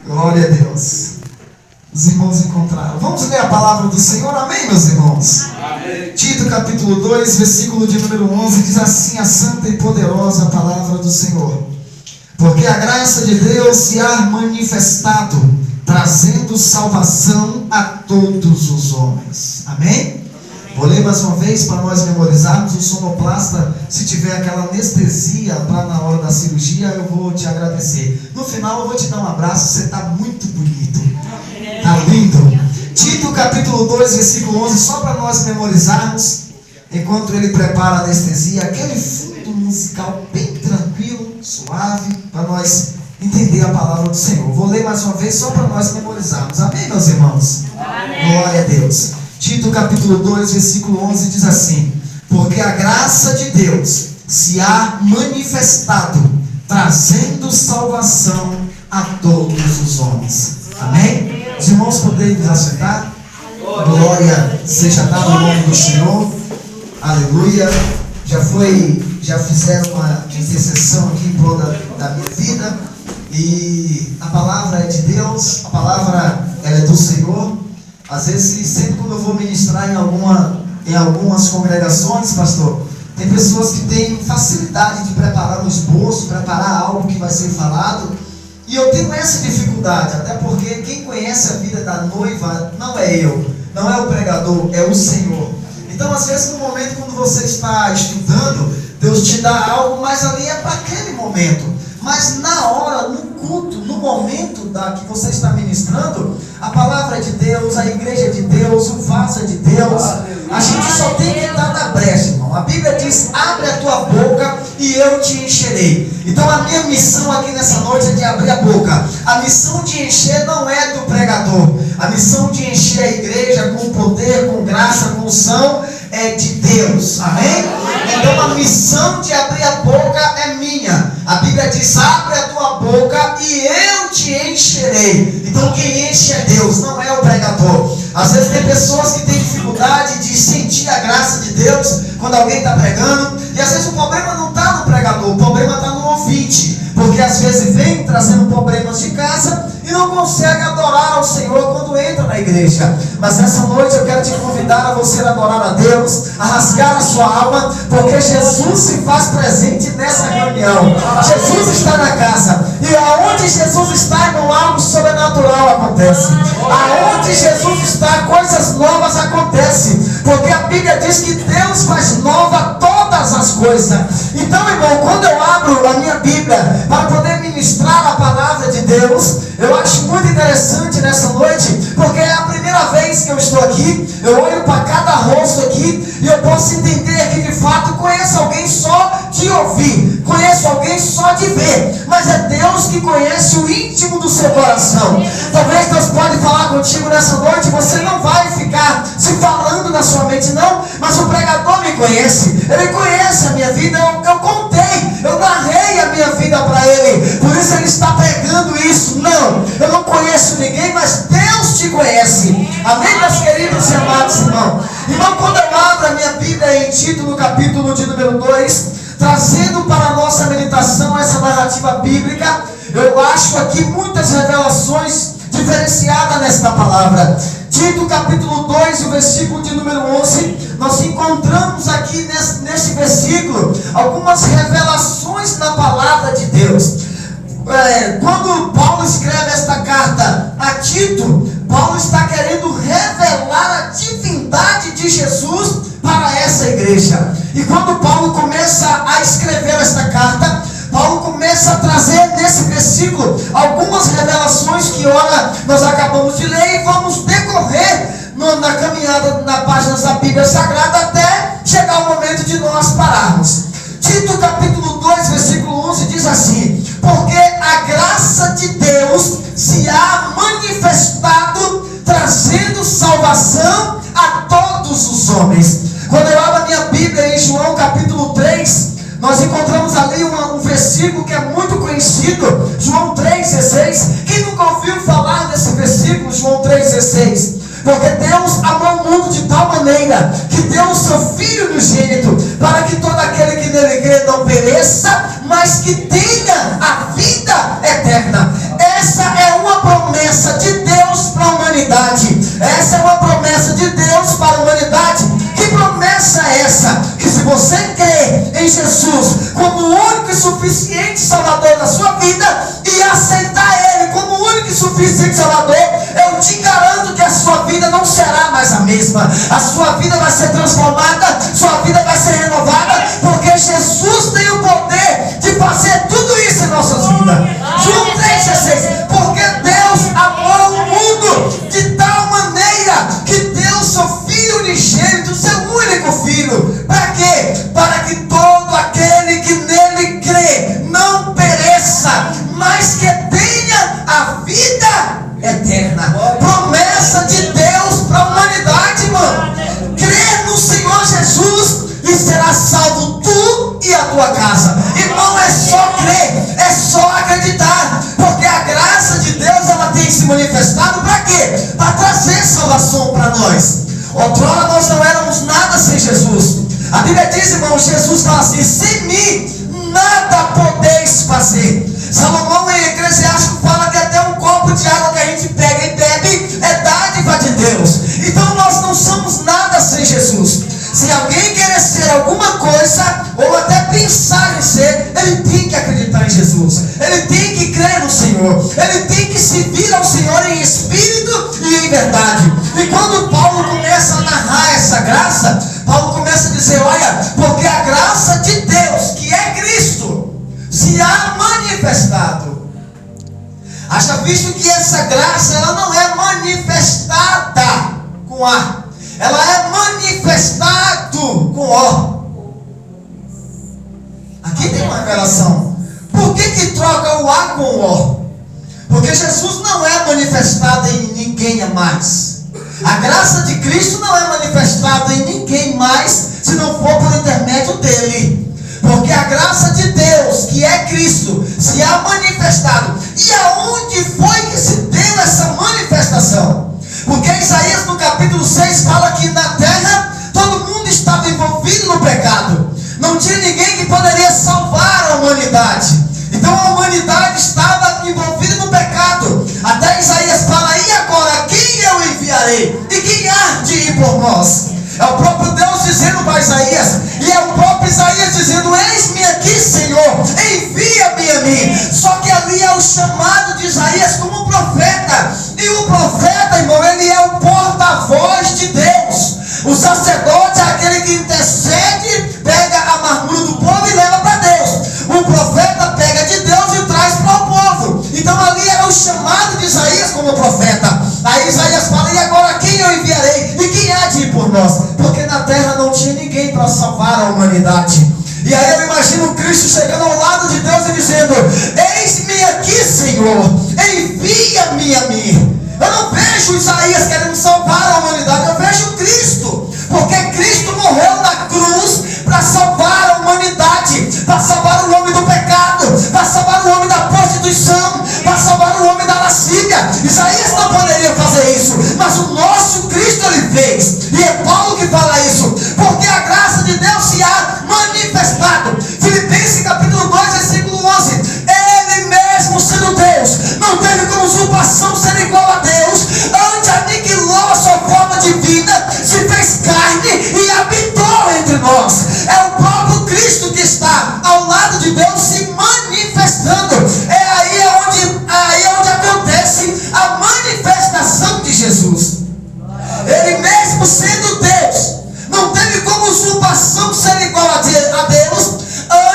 Glória a Deus. Os irmãos encontraram. Vamos ler a palavra do Senhor, amém, meus irmãos? Amém. Tito capítulo 2, versículo de número 11, diz assim a santa e poderosa palavra do Senhor: porque a graça de Deus se há manifestado, trazendo salvação a todos os homens. Amém? Vou ler mais uma vez para nós memorizarmos. O sonoplasta, se tiver aquela anestesia para na hora da cirurgia, eu vou te agradecer. No final eu vou te dar um abraço, você está muito bonito. Está lindo. Tito capítulo 2, versículo 11, só para nós memorizarmos, enquanto ele prepara a anestesia, aquele fundo musical bem tranquilo, suave, para nós entender a palavra do Senhor. Vou ler mais uma vez só para nós memorizarmos. Amém, meus irmãos? Amém. Glória a Deus. Tito capítulo 2, versículo 11 diz assim: porque a graça de Deus se há manifestado, trazendo salvação a todos os homens. Amém? Os irmãos podem nos assentar? Glória seja dada ao nome do Senhor. Aleluia. Já fizeram uma intercessão aqui em prol da minha vida. E a palavra é de Deus, a palavra ela é do Senhor. Às vezes, sempre quando eu vou ministrar em algumas congregações, pastor, tem pessoas que têm facilidade de preparar um esboço, preparar algo que vai ser falado. E eu tenho essa dificuldade, até porque quem conhece a vida da noiva não é eu, não é o pregador, é o Senhor. Então, às vezes, no momento quando você está estudando, Deus te dá algo, mas ali é para aquele momento. Mas na hora, no culto, no momento que você está ministrando, a palavra é de Deus, a igreja é de Deus, o vaso é de Deus. A gente só tem que estar na brecha, irmão. A Bíblia diz: abre a tua boca e eu te encherei. Então a minha missão aqui nessa noite é de abrir a boca. A missão de encher não é do pregador. A missão de encher a igreja com poder, com graça, com unção é de Deus. Amém? Então a missão de abrir a boca é minha. A Bíblia diz: abre a tua boca e eu te encherei. Então quem enche é Deus, não é o pregador. Às vezes tem pessoas que têm dificuldade de sentir a graça de Deus quando alguém está pregando. E às vezes o problema não está no pregador, o problema está no ouvinte. Porque às vezes vem trazendo problemas de casa e não consegue adorar ao Senhor quando entra na igreja. Mas essa noite eu quero te convidar a você adorar a Deus, a rasgar a sua alma, porque Jesus se faz presente nessa reunião. Jesus está na casa. E aonde Jesus está, irmão, algo sobrenatural acontece. Aonde Jesus está, coisas novas acontecem. Porque a Bíblia diz que Deus faz nova todas as coisas. Então, irmão, quando eu abro a minha Bíblia para poder ministrar a palavra de Deus, eu acho muito interessante nessa noite, porque é a primeira vez que eu estou aqui. Eu olho para cada rosto aqui e eu posso entender que de fato conheço alguém só de ouvir, conheço alguém só de ver, mas é Deus que conhece o íntimo do seu coração. Talvez Deus pode falar contigo nessa noite, você não vai ficar se falando na sua mente, não, mas o pregador me conhece, ele conhece a minha vida, eu contei, eu narrei a minha vida para ele, por isso ele está pregando isso. Não, eu não conheço ninguém, mas Deus te conhece. Amém, meus queridos e amados irmãos? Irmão, quando eu abro a minha Bíblia em Tito, no capítulo de número 2, trazendo para a nossa meditação essa narrativa bíblica, eu acho aqui muitas revelações diferenciadas nesta palavra. Tito capítulo 2, o versículo de número 11, nós encontramos aqui nesse versículo algumas revelações na palavra de Deus. Quando Paulo escreve esta carta a Tito, Paulo está querendo revelar a divindade de Jesus para essa igreja. E quando Paulo começa a escrever esta carta, Paulo começa a trazer nesse versículo algumas revelações que ora nós acabamos de ler e vamos decorrer na caminhada na páginas da Bíblia Sagrada até chegar o momento de nós pararmos. Tito capítulo 2, versículo 11 diz assim: porque a graça de Deus se há manifestado, trazendo salvação a todos os homens. Quando eu abro a minha Bíblia em João capítulo 3, nós encontramos ali um versículo que é muito conhecido, João 3,16. Quem nunca ouviu falar desse versículo, João 3,16? Porque Deus amou o mundo de tal maneira que deu o seu Filho unigênito, para que todo aquele que nele crê não pereça, mas que tenha a vida eterna. Essa é uma promessa de Deus para a humanidade. Essa é uma promessa de Deus para a humanidade. Que promessa é essa? Que se você crê em Jesus como o único e suficiente Salvador da sua vida e aceitar Ele como o único e suficiente Salvador, eu te garanto que a sua vida não será mais a mesma. A sua vida vai ser transformada, sua vida vai ser renovada, porque Jesus tem o poder de fazer tudo isso em nossas vidas. João 3,16. Porque Deus amou o mundo de tal maneira que deu seu Filho unigênito, seu único Filho. Para quê? Para que todo aquele que nele crê não pereça, mas que tenha a vida eterna. Promessa de Deus para a humanidade, irmão. Crer no Senhor Jesus e será salvo tu e a tua casa. Irmão, é só crer, é só acreditar, porque a graça de Deus, ela tem se manifestado para quê? Para trazer salvação para nós. Outrora nós não éramos nada sem Jesus. A Bíblia diz, irmão, Jesus fala assim: sem mim nada podeis fazer. Salomão em Eclesiástico fala que até um copo de água que a gente pega e bebe é dádiva de Deus. Então nós não somos nada sem Jesus. Se alguém querer ser alguma coisa, ou até pensar em ser, ele tem que acreditar em Jesus. Ele tem que crer no Senhor. Ele tem que servir ao Senhor em espírito e em verdade. E quando Paulo começa a narrar essa graça, Paulo começa a dizer: olha, porque a graça de Deus, que é Cristo, se há manifestado. Haja visto que essa graça, ela não é manifestada com A, ela é manifestado com O. Aqui tem uma revelação. Por que troca o A com o O? Porque Jesus não é manifestado em ninguém a mais. A graça de Cristo não é manifestada em ninguém mais, se não for por intermédio dele. Porque a graça de Deus, que é Cristo, se há manifestado. E aonde foi que se deu essa manifestação? Porque Isaías no capítulo 6 fala que na terra todo mundo estava envolvido no pecado. Não tinha ninguém que poderia salvar a humanidade. Então a humanidade estava envolvida no pecado. Até Isaías fala: e agora quem eu enviarei? E quem há de ir por nós? É o próprio Deus dizendo para Isaías. E é o próprio Isaías dizendo: eis-me aqui, Senhor, envia-me a mim. Só que ali é o chamado de Isaías como profeta. E o profeta, irmão, ele é o porta-voz de Deus. O sacerdote é aquele que intercede, pega a amargura do povo e leva para Deus. O profeta pega de Deus e traz para o povo. Então ali era o chamado de Isaías como profeta. Aí Isaías fala: e agora quem eu enviarei? E quem há de ir por nós? Porque na terra não tinha ninguém para salvar a humanidade. E aí eu imagino Cristo chegando ao lado de Deus e dizendo: eis-me aqui, Senhor, envia-me a mim. Eu não vejo Isaías querendo salvar a humanidade, eu vejo Cristo. Porque Cristo morreu na cruz para salvar a humanidade, para salvar o homem do pecado, para salvar o homem da prostituição, para salvar o homem da lascívia. Isaías não poderia fazer isso, mas o nosso Cristo ele fez. E é Paulo que fala isso, porque a graça de Deus se há manifestado. Filipenses capítulo 2, versículo 11. Ele mesmo sendo Deus, não teve como usurpação ser igual a Deus, antes aniquilou a sua forma divina, se fez carne e habitou entre nós. É o próprio Cristo que está ao lado de Deus se manifestando. É aí onde acontece a manifestação de Jesus. Ele mesmo sendo Deus, não teve como usurpação ser igual a Deus,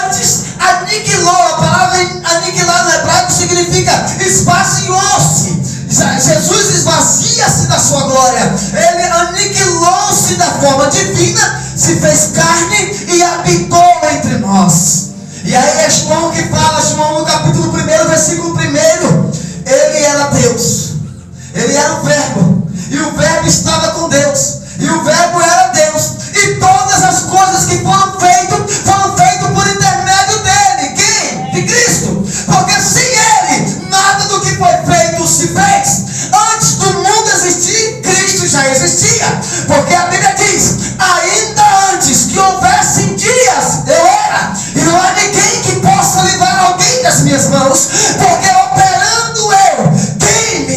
antes aniquilou. A palavra aniquilar no hebraico significa esvaziou-se. Jesus esvazia-se da sua glória. Ele aniquilou-se da forma divina, se fez carne e habitou entre nós. E aí é João que fala, João no capítulo 1, versículo 1. Ele era Deus, ele era o Verbo, e o Verbo estava com Deus, e o Verbo era Deus. E todas as coisas que foram feitas por intermédio dele. Quem? De Cristo. Porque sem ele, nada do que foi feito se fez. Antes do mundo existir, Cristo já existia. Porque a Bíblia diz: ainda antes que houvessem dias, eu era. E não há ninguém que possa livrar alguém das minhas mãos. Porque operando eu, quem me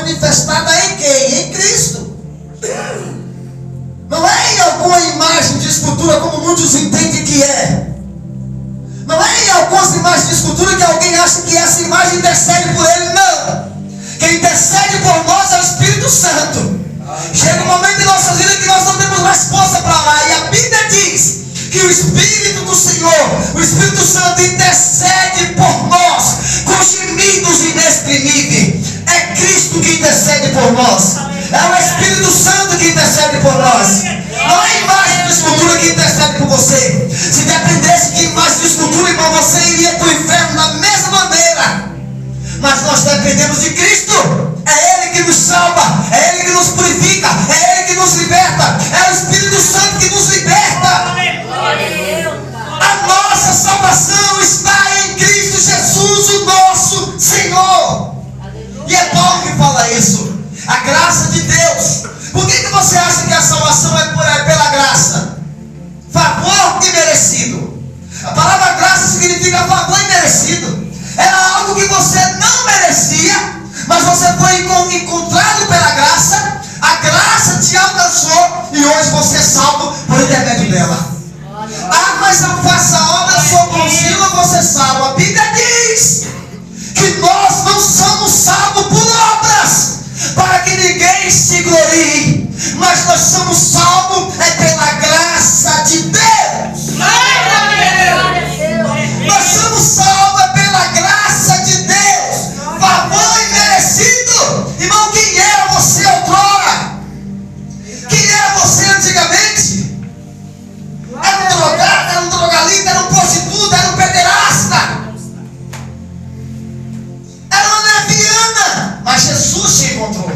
manifestada em quem? Em Cristo. Não é em alguma imagem de escultura como muitos entendem que é. Não é em algumas imagens de escultura que alguém acha que essa imagem intercede por ele. Não. Quem intercede por nós é o Espírito Santo. Chega um momento em nossa vida que nós não temos mais força para lá. E a Bíblia diz que o Espírito do Senhor, o Espírito Santo, intercede por nós com gemidos inexprimíveis. É Cristo que intercede por nós. É o Espírito Santo que intercede por nós. Não é a imagem de escultura que intercede por você. Se dependesse de imagem de escultura, irmão, você iria para o inferno da mesma maneira. Mas nós dependemos de Cristo. É Ele que nos salva, é Ele que nos purifica, é Ele que nos liberta, é o Espírito Santo que nos liberta. A nossa salvação está em Cristo Jesus, o nosso Senhor. E é Paulo que fala isso. A graça de Deus. Por que você acha que a salvação é pela graça? Favor imerecido. A palavra graça significa favor imerecido. Era algo que você não merecia, mas você foi encontrado pela graça. A graça te alcançou e hoje você é salvo por intermédio dela. Ah, mas eu faço a obra, sou bonzinho, você é salvo. A Bíblia diz que nós não somos salvos por obras, para que ninguém se glorie, mas nós somos salvos pela graça de Deus. Nós somos salvos pela graça de Deus. Favor imerecido. Irmão, quem era você outrora? Quem era você antigamente? Era um drogado, era um drogalita, era um prostituta, era um pederasta, era uma leviana. Mas Jesus te encontrou.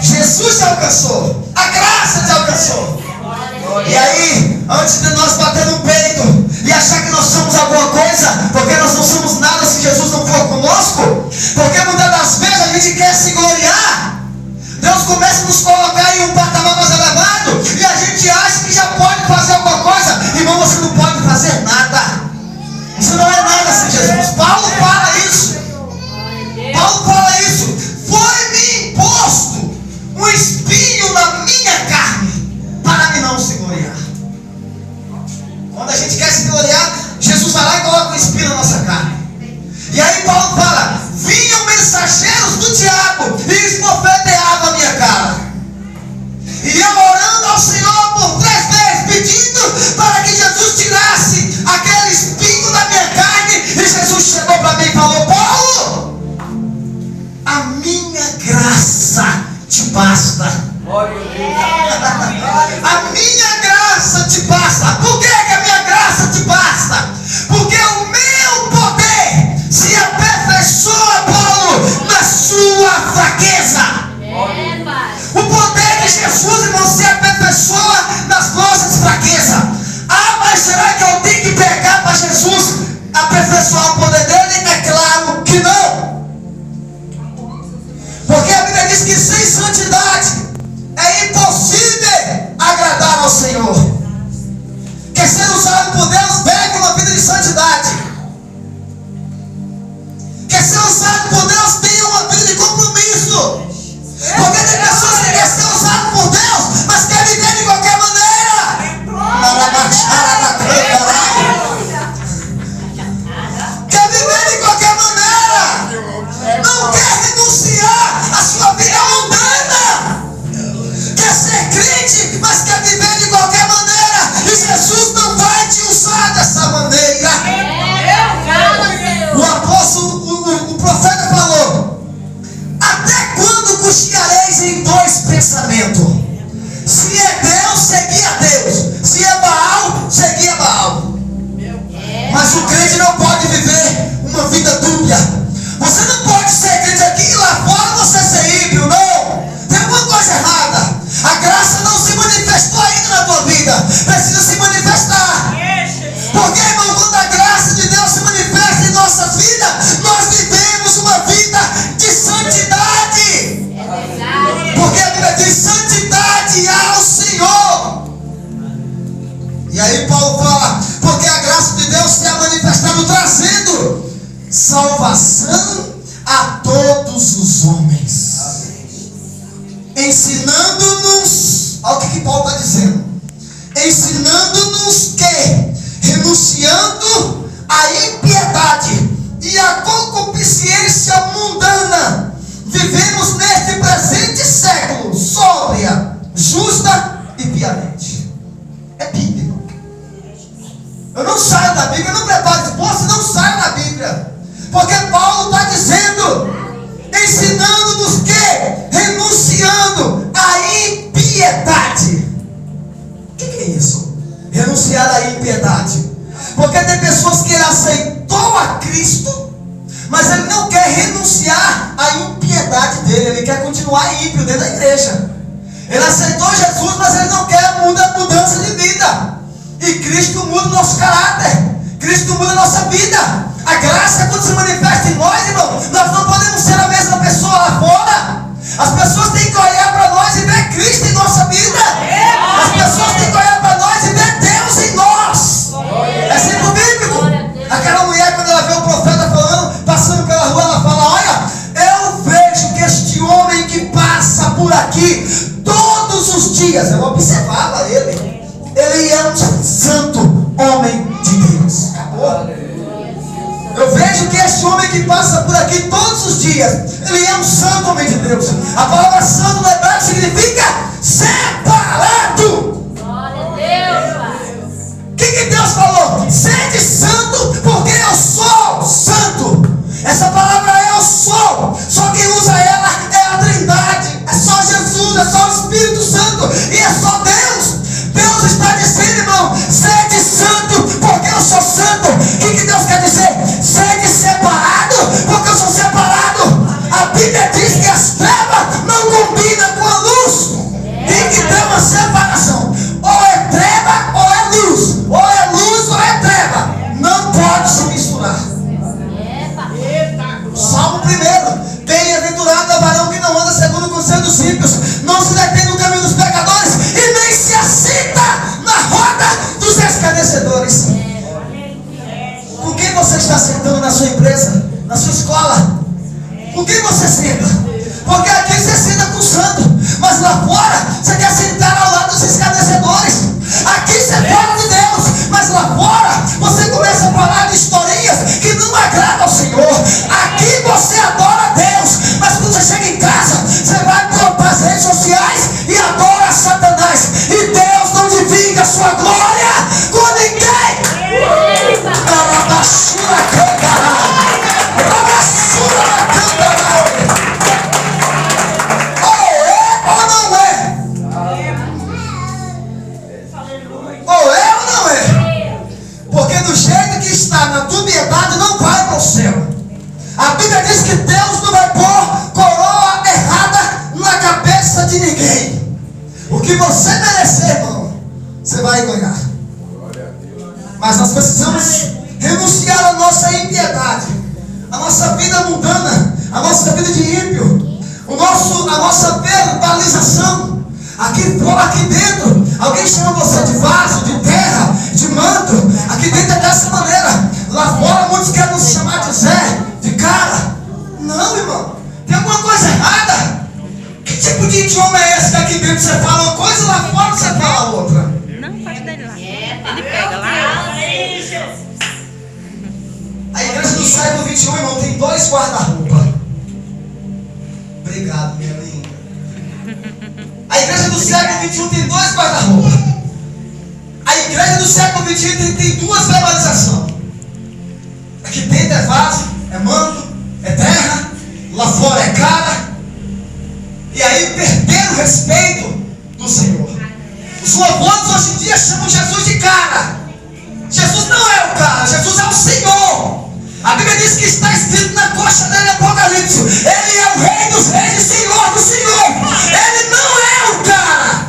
Jesus te alcançou. A graça te alcançou. E aí, antes de nós bater no peito e achar que nós somos alguma coisa, porque nós não somos nada se Jesus não for conosco, porque muitas das vezes a gente quer se gloriar, Deus começa a nos colocar em um patamar mais elevado e a gente acha que já pode fazer alguma coisa. Irmão, você não pode fazer nada. Você não é nada sem Jesus. Paulo fala isso. Paulo fala isso. Foi-me imposto um espinho na minha carne para me não se gloriar. Quando a gente quer se gloriar, Jesus vai lá e coloca um espinho na nossa carne. E aí Paulo fala: vinham mensageiros do diabo e esbofeteavam a minha cara. E eu orando ao Senhor por 3 vezes, pedindo para que Jesus tirasse aquele espinho da minha carne. E Jesus chegou para mim e falou: Paulo, a minha graça te basta. A minha graça te basta. Por que a minha graça te basta? Porque o meu poder se aperfeiçoa, Paulo, na sua fraqueza. O poder de Jesus, irmão, se aperfeiçoa nas nossas fraquezas. Ah, mas será que eu tenho que pegar para Jesus aperfeiçoar o poder dele? É claro que não. Porque a Bíblia diz que sem santidade é impossível agradar ao Senhor. Quer ser usado por Deus, pegue uma vida de santidade. Quer ser usado por Deus, tenha uma vida de compromisso. Porque tem pessoas que querem ser usadas por Deus, mas querem viver de qualquer maneira. Quer viver de qualquer maneira. Não quer renunciar à sua vida mundana. Quer ser crente, mas quer viver de qualquer maneira. E Jesus não vai te usar dessa maneira. O apóstolo, o profeta falou: até quando cocheareis em 2 pensamentos? Se é Deus, segui a Deus. Se é Baal, segui a Baal. Mas o crente não pode viver uma vida dúbia. Você não pode ser crente aqui e lá fora você ser ímpio, não. Tem alguma coisa errada. A graça não se manifestou ainda na tua vida. Precisa se manifestar. Porque, irmão, quando a graça de Deus se manifesta em nossas vidas, nós vivemos uma vida de santidade. Porque a Bíblia diz: santidade ao Senhor. E aí Paulo fala: porque a graça de Deus se é manifestado trazendo salvação todos os homens, ensinando-nos, olha o que Paulo está dizendo, ensinando-nos que, renunciando à impiedade e à concupiscência mundana, vivemos neste presente século sóbria, justa e piamente. É Bíblia. Eu não saio da Bíblia, eu não preparo esposa, não saio da Bíblia. Porque Paulo está dizendo, ensinando-nos que, renunciando à impiedade. O que é isso? Renunciar à impiedade. Porque tem pessoas que ele aceitou a Cristo, mas ele não quer renunciar à impiedade dele. Ele quer continuar ímpio dentro da igreja. Ele aceitou Jesus, mas ele não quer mudança de vida. E Cristo muda o nosso caráter. Cristo muda a nossa vida. A graça, quando se manifesta em nós, irmão, nós não podemos ser a mesma pessoa lá fora. As pessoas têm que olhar para nós e ver Cristo em nossa vida. As pessoas têm que olhar para nós e ver Deus em nós. É sempre bíblico. Aquela mulher, quando ela vê o profeta falando, passando pela rua, ela fala: olha, eu vejo que este homem que passa por aqui todos os dias, eu observava ele é um santo homem de Deus. Acabou. Eu vejo que este homem que passa por aqui todos os dias, ele é um santo homem de Deus. A palavra santo no hebraico significa separado. Glória a Deus, Pai. O que Deus falou? Sede santo, porque eu sou santo. Essa palavra eu sou. Só quem usa ela é a Trindade. É só Jesus, é só o Espírito Santo. E é só Deus. Deus está dizendo, irmão, sede santo, porque eu sou santo. O que Deus quer dizer? Sede separado, porque eu sou separado. A Bíblia diz que as trevas não combinam com a luz. Tem que ter uma separação. Ou é treva ou é luz. Ou é luz ou é treva. Não pode se misturar. Salmo 1: bem-aventurado é o varão que não anda segundo o conselho dos ímpios, não se detém no caminho dos pecadores e nem se assenta na roda dos escarnecedores. Com quem você está sentando na sua empresa, na sua escola? Com quem você senta? Porque aqui você senta com o santo, mas lá fora você quer sentar ao lado dos escarnecedores. Aqui você fala de Deus, mas lá fora você começa a falar de historinhas que não agradam ao Senhor. Aqui você adora a Deus, mas quando você chega em casa, você vai para as redes sociais e adora Satanás. E Deus não divide a sua glória com ninguém. Ou é ou não é? Porque do jeito que está, na dubiedade, não vai para o céu. A Bíblia diz que Deus não vai pôr coroa errada na cabeça de ninguém. O que você merecer, irmão, você vai ganhar. Mas nós precisamos renunciar à nossa impiedade, a nossa vida mundana, a nossa vida de ímpio, a nossa verbalização. Aqui dentro, alguém chama você de vaso, de terra, de manto. Aqui dentro é dessa maneira. Lá fora muitos querem nos chamar de Zé, de cara. Não, irmão, tem alguma coisa errada. Que tipo de idioma é esse que aqui dentro você fala uma coisa e lá fora você fala outra? Não, pode dar ele lá. Ele pega lá. A igreja do século 21, irmão, tem 2 guarda-roupa. Obrigado, minha linda. A igreja do século 21 tem 2 guarda-roupa. A igreja do século 21 tem 2 verbalizações. Aqui dentro é vaso, é manto, é terra. Lá fora é cara. E aí perderam o respeito do Senhor. Os louvores hoje em dia chamam Jesus de cara. Jesus não é o cara, Jesus é o Senhor. A Bíblia diz que está escrito na coxa dele em Apocalipse: Ele é o Rei dos Reis e Senhor do Senhor. Ele não é o cara.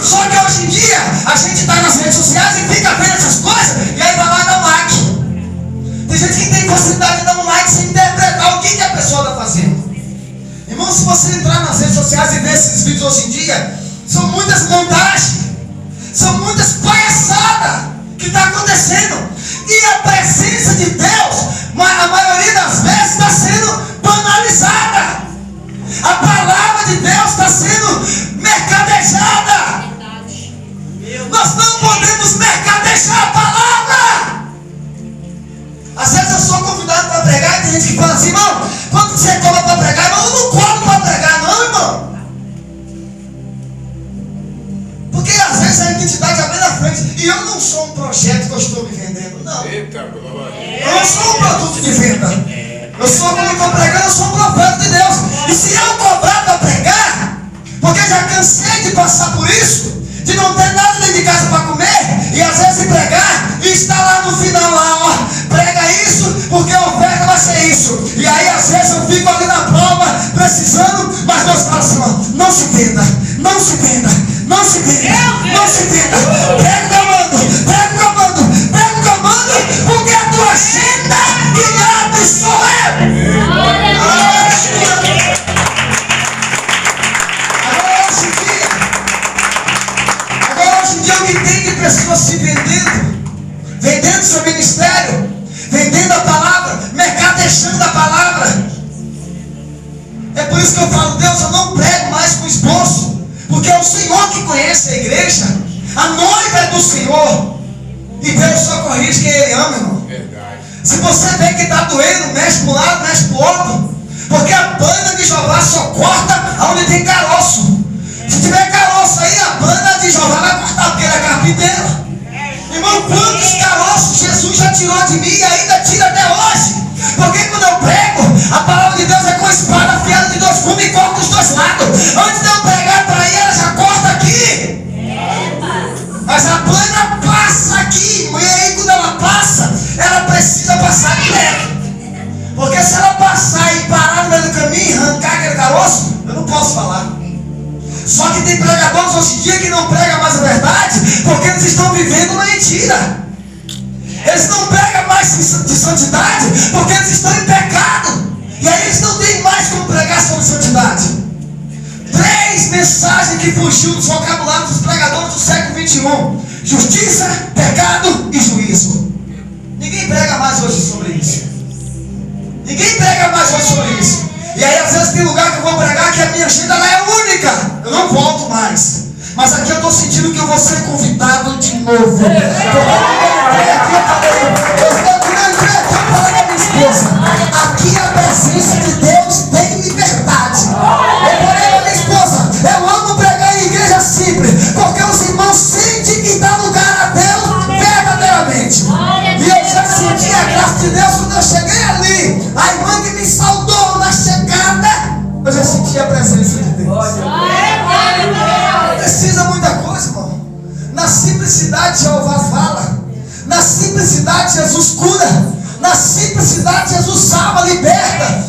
Só que hoje em dia a gente está nas redes sociais e fica vendo essas coisas e aí vai lá dar um like. Tem gente que tem facilidade de dar um like sem interpretar o que a pessoa está fazendo. Irmão, se você entrar nas redes sociais e ver esses vídeos hoje em dia, são muitas montagens, são muitas palhaçadas que está acontecendo. E a presença de Deus, a maioria das vezes, está sendo banalizada. igreja, a palavra. Às vezes eu sou convidado para pregar e tem gente que fala assim: irmão, quando você cobra para pregar? Irmão, eu não cobro para pregar não, irmão. Porque às vezes a identidade é bem na frente. E eu não sou um projeto que eu estou me vendendo, não. Eu não sou um produto de venda. Eu sou, como eu estou pregando, eu sou um profeta de Deus. E se eu cobrar para pregar, porque já cansei de passar por isso, de não ter nada dentro de casa para comer, e às vezes pregar, e está lá no final, lá, ó, prega isso, porque a oferta vai ser isso. E aí às vezes eu fico ali na prova, precisando, mas Deus fala assim: ó, não se venda, não se venda, não se venda, não se venda. Prega o que eu mando, prega o que eu mando, prega o que eu mando, porque a tua agenda que abre sou eu. Agora hoje em dia o que tem de pessoas se vendendo seu ministério, vendendo a palavra, mercadejando a palavra. É por isso que eu falo: Deus, eu não prego mais com esboço, porque é o Senhor que conhece a igreja, a noiva é do Senhor, e Deus só corrige quem Ele ama, irmão. Se você vê que está doendo, mexe para um lado, mexe para o outro, porque a banda de Jeová só corta onde tem caroço. Se tiver caroço aí, a banda de Jeová vai cortar, porque ele é carpinteiro. Irmão, quantos caroços Jesus já tirou de mim e ainda tira até hoje? Porque quando eu prego, a palavra de Deus é com a espada afiada de dois gumes e corta os dois lados. Antes de eu pregar para aí, ela já corta aqui. Mas a banda passa aqui, e aí quando ela passa, ela precisa passar direto. Porque se ela passar e parar no meio do caminho e arrancar aquele caroço, eu não posso falar. Só que tem pregadores hoje em dia que não pregam mais a verdade, porque eles estão vivendo uma mentira. Eles não pregam mais de santidade, porque eles estão em pecado. E aí eles não têm mais como pregar sobre santidade. 3 mensagens que fugiu dos vocabulários dos pregadores do século 21: justiça, pecado e juízo. Ninguém prega mais hoje sobre isso. Ninguém prega mais hoje sobre isso. E aí às vezes tem lugar que eu vou pregar que a minha agenda lá é única. Eu não volto mais. Mas aqui eu estou sentindo que eu vou ser convidado de novo. Porque quando eu entrei aqui, eu falei à minha esposa: aqui a presença de Deus tem liberdade. Eu falei à minha esposa: eu amo pregar em igreja simples, porque os irmãos sentem que dá lugar a Deus verdadeiramente. E eu já senti a graça de Deus quando eu cheguei ali. A irmã que me saudou na chegada, eu já senti a presença de Deus. Não precisa muita coisa, irmão. Na simplicidade Jeová fala. Na simplicidade Jesus cura. Na simplicidade Jesus salva, liberta.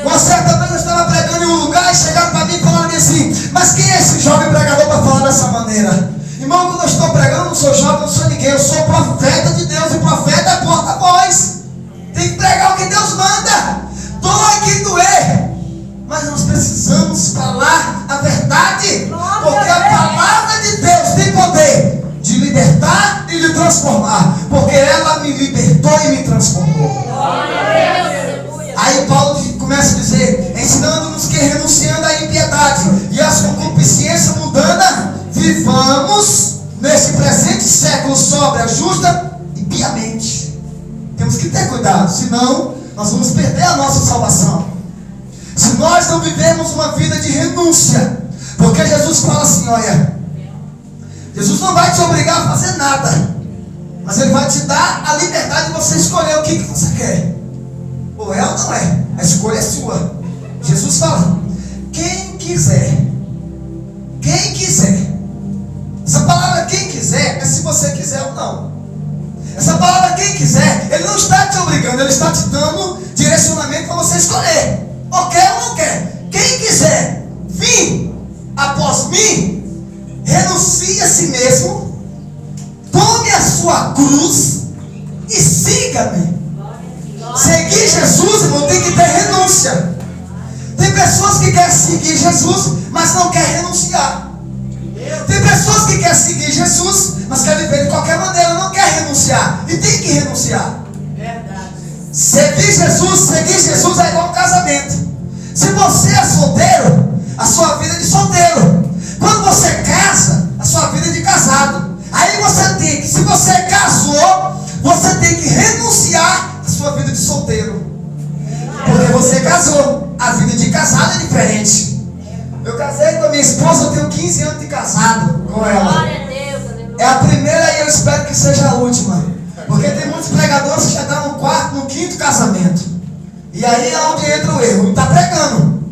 Uma certa vez eu estava pregando em um lugar e chegaram para mim e falaram assim: mas quem é esse jovem pregador para falar dessa maneira? Irmão, quando eu estou pregando, eu não sou jovem, não sou ninguém. Eu sou profeta de Deus, e profeta é porta-voz. Tem que pregar o que Deus manda. Doa quem doer. Mas nós precisamos falar a verdade, porque a palavra de Deus tem poder de libertar e de transformar, porque ela me libertou e me transformou. Aí Paulo começa a dizer: ensinando-nos que, renunciando à impiedade e às concupiscências mundanas, vivamos nesse presente século sóbria, justa e piamente. Temos que ter cuidado, senão nós vamos perder a nossa salvação. Se nós não vivemos uma vida de renúncia, porque Jesus fala assim: olha, Jesus não vai te obrigar a fazer nada, mas Ele vai te dar a liberdade de você escolher o que você quer. Ou é ou não é, a escolha é sua. Jesus fala: quem quiser. Quem quiser. Essa palavra quem quiser é se você quiser ou não. Essa palavra quem quiser, Ele não está te obrigando, Ele está te dando direcionamento para você escolher. Ou quer ou não quer. Quem quiser vir após mim, renuncie a si mesmo, tome a sua cruz e siga-me. Seguir Jesus, irmão, tem que ter renúncia. Tem pessoas que querem seguir Jesus, mas não querem renunciar. Tem pessoas que querem seguir Jesus, mas querem viver de qualquer maneira, não quer renunciar. E tem que renunciar. Seguir Jesus é igual um casamento. Se você é solteiro, a sua vida é de solteiro. Quando você casa, a sua vida é de casado. Aí você tem que, se você casa, você tem que renunciar à sua vida de solteiro. Porque você casou. A vida de casado é diferente. Eu casei com a minha esposa, eu tenho 15 anos de casado com ela. Glória a Deus, aleluia. É a primeira e eu espero que seja a última. Porque tem muitos pregadores que já estão no quarto, no quinto casamento. E aí é onde entra o erro. Está pregando,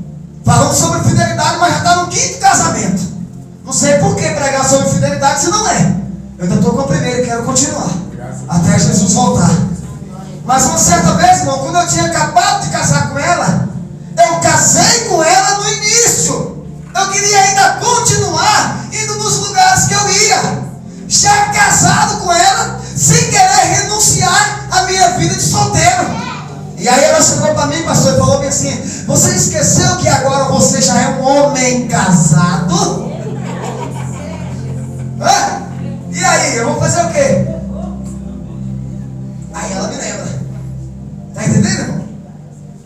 falando sobre fidelidade, mas já está no quinto casamento. Não sei por que pregar sobre fidelidade se não é. Eu ainda estou com a primeira e quero continuar até Jesus voltar. Mas uma certa vez, irmão, quando eu tinha acabado de casar com ela, eu casei com ela no início. Eu queria ainda continuar indo nos lugares que eu ia. Já casado com ela, sem querer renunciar à minha vida de solteiro. E aí ela chegou para mim, pastor, e falou assim: você esqueceu que agora você já é um homem casado? Hã? E aí, eu vou fazer o quê? Aí ela me lembra. Tá entendendo, irmão?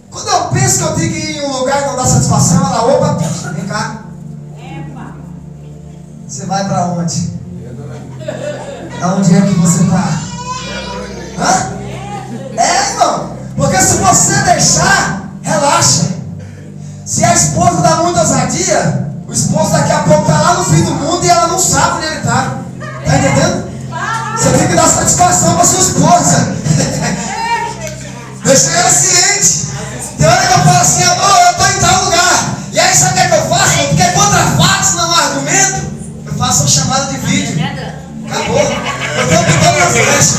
Quando eu penso que eu tenho que ir em um lugar e não dá satisfação, ela, opa, vem cá. Você vai para onde? Aonde é que você está? Hã? É, irmão. Porque se você deixar, relaxa. Se a esposa dá muita ousadia, o esposo daqui a pouco está lá no fim do mundo e ela não sabe onde ele está. Tá entendendo? Você tem que dar satisfação para sua esposa. Deixa ela ciente. Tem hora que eu falo assim: amor, eu estou em tal lugar. E aí sabe o que eu faço? Porque contra fatos não há argumento. Eu faço uma chamada de vídeo. Acabou. Eu tampo todas as brechas.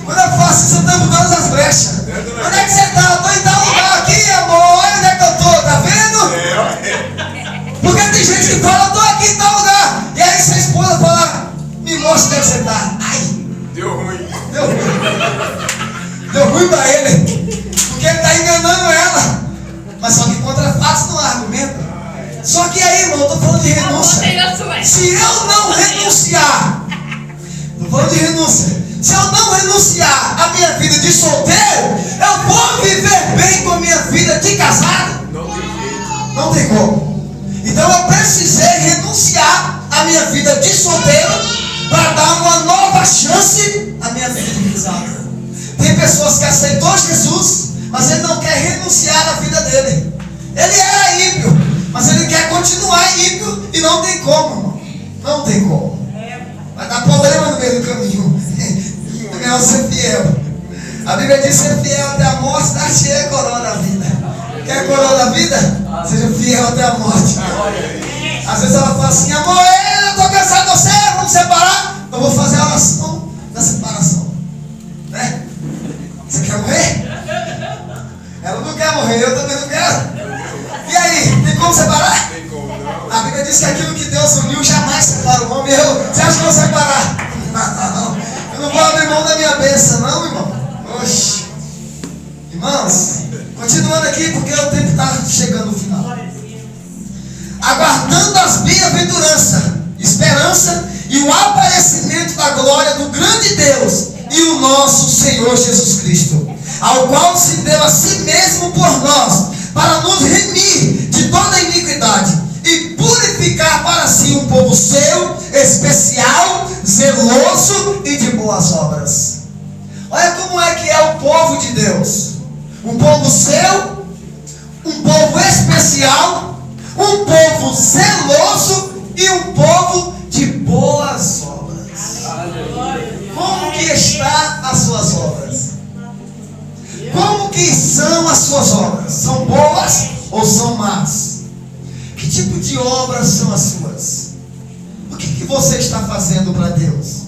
Quando eu faço isso, eu tampo todas as brechas. Onde é que você está? Eu estou em tal lugar aqui, amor. Olha onde é que eu estou, tá vendo? Porque tem gente que fala: eu estou aqui em tal lugar. E aí sua esposa fala: me mostra onde é que você está. Ai, Deu ruim. deu ruim. Deu ruim para ele. Porque ele está enganando ela. Mas só que contra fatos não há argumento. Só que aí, irmão, eu estou falando de renúncia. Se eu não renunciar, estou falando de renúncia. Se eu não renunciar à minha vida de solteiro, eu vou viver bem com a minha vida de casado? Não tem jeito. Não tem como. Então eu precisei renunciar à minha vida de solteiro para dar uma nova chance à minha vida de casado. Tem pessoas que aceitou Jesus, mas ele não quer renunciar à vida dele. Ele era ímpio, mas ele quer continuar ímpio e não tem como, irmão. Não tem como. Vai dar problema no meio do caminho. É melhor ser fiel. A Bíblia diz: ser fiel até a morte, dar-te a coroa da vida. Quer a coroa da vida? Seja fiel até a morte. Às vezes ela fala assim: amor, eu estou cansado de você, vamos separar. Eu vou fazer a oração da separação. Né? Você quer morrer? Ela não quer morrer, eu também não quero. E aí, tem como separar? Tem como não. A Bíblia diz que aquilo que Deus uniu jamais separa o homem. Você acha que eu vou separar? Não. Eu não vou abrir mão da minha bênção, não, irmão. Oxi. Irmãos, continuando aqui, porque o tempo está chegando no final. Aguardando as bem-aventuranças, esperança e o aparecimento da glória do grande Deus e o nosso Senhor Jesus Cristo, ao qual se deu a si mesmo por nós, para nos remir de toda a iniquidade e purificar para si um povo seu, especial, zeloso e de boas obras. Olha como é que é o povo de Deus: um povo seu, um povo especial, um povo zeloso e um povo de boas obras. Como que está as suas obras? Como que são as suas obras? São boas ou são más? Que tipo de obras são as suas? O que você está fazendo para Deus?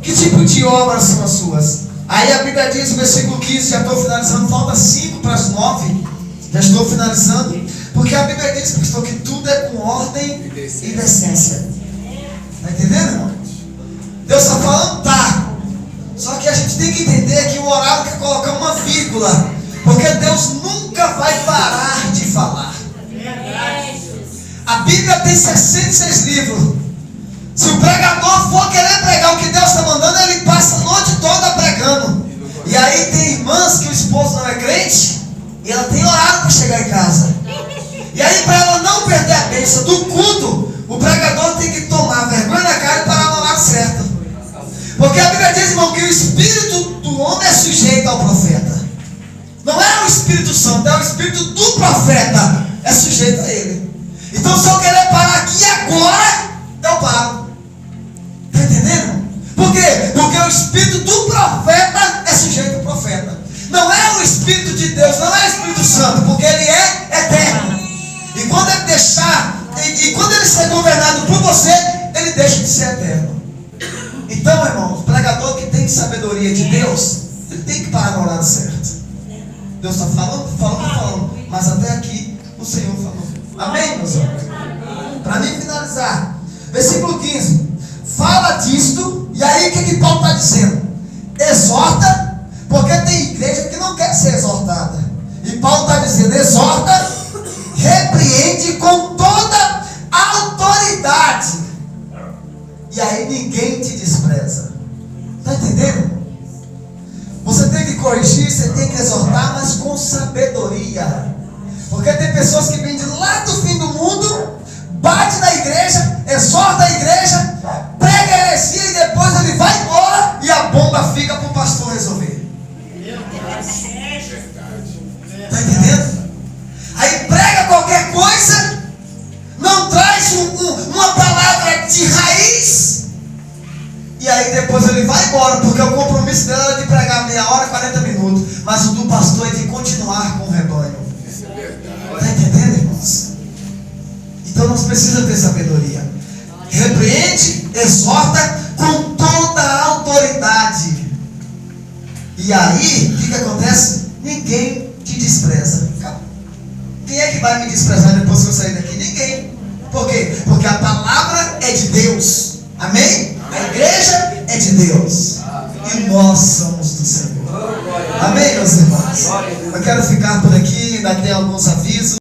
Que tipo de obras são as suas? Aí a Bíblia diz no versículo 15, já estou finalizando, falta 5 para as 9, já estou finalizando, porque a Bíblia diz, pastor, que tudo é com ordem e decência. Está entendendo, irmão? Deus está falando, tá. Só que a gente tem que entender que o oráculo quer colocar uma vírgula, porque Deus nunca vai parar de falar. A Bíblia tem 66 livros. Se o pregador for querer pregar o que Deus está mandando, ele passa a noite toda pregando. E aí tem irmãs que o esposo não é crente e ela tem horário para chegar em casa. E aí, para ela não perder a bênção do culto, o pregador tem que tomar vergonha na cara e parar no horário certo. Porque a Bíblia diz, irmão, que o espírito do homem é sujeito ao profeta. Não é o Espírito Santo, é o espírito do profeta. É sujeito a ele. Então se eu querer parar aqui agora, eu paro. Está entendendo? Por quê? Porque o espírito do profeta é sujeito ao profeta. Não é o Espírito de Deus, não é o Espírito Santo, porque ele é eterno. E quando ele deixar, e quando ele ser governado por você, ele deixa de ser eterno. Então, irmão, o pregador que tem sabedoria de Deus, ele tem que parar no horário certo. Deus está falando, mas até aqui o Senhor falou. Amém, meus irmãos? Para mim finalizar, versículo 15. Fala disto, e aí o que Paulo está dizendo? Exorta, porque tem igreja que não quer ser exortada. E Paulo está dizendo, exorta, repreende com toda autoridade. E aí ninguém te despreza. Está entendendo? Você tem que corrigir, você tem que exortar, mas com sabedoria. Porque tem pessoas que vêm de lá do fim do mundo, bate na igreja, exorta a igreja, prega a heresia e depois ele vai embora e a bomba fica para o pastor resolver. Está entendendo? Aí prega qualquer coisa, não traz uma palavra de raiz, e aí depois ele vai embora, porque o compromisso dela é de pregar meia hora, 40 minutos, mas o do pastor é de continuar com o rebanho. Está entendendo, irmãos? Então nós precisamos ter sabedoria. Repreende, exorta com toda a autoridade. E aí, o que acontece? Ninguém te despreza. Quem é que vai me desprezar depois que eu sair daqui? Ninguém. Por quê? Porque a palavra é de Deus. Amém? A igreja é de Deus. E nós somos do Senhor. Amém, meus irmãos? Eu quero ficar por aqui, ainda tem alguns avisos.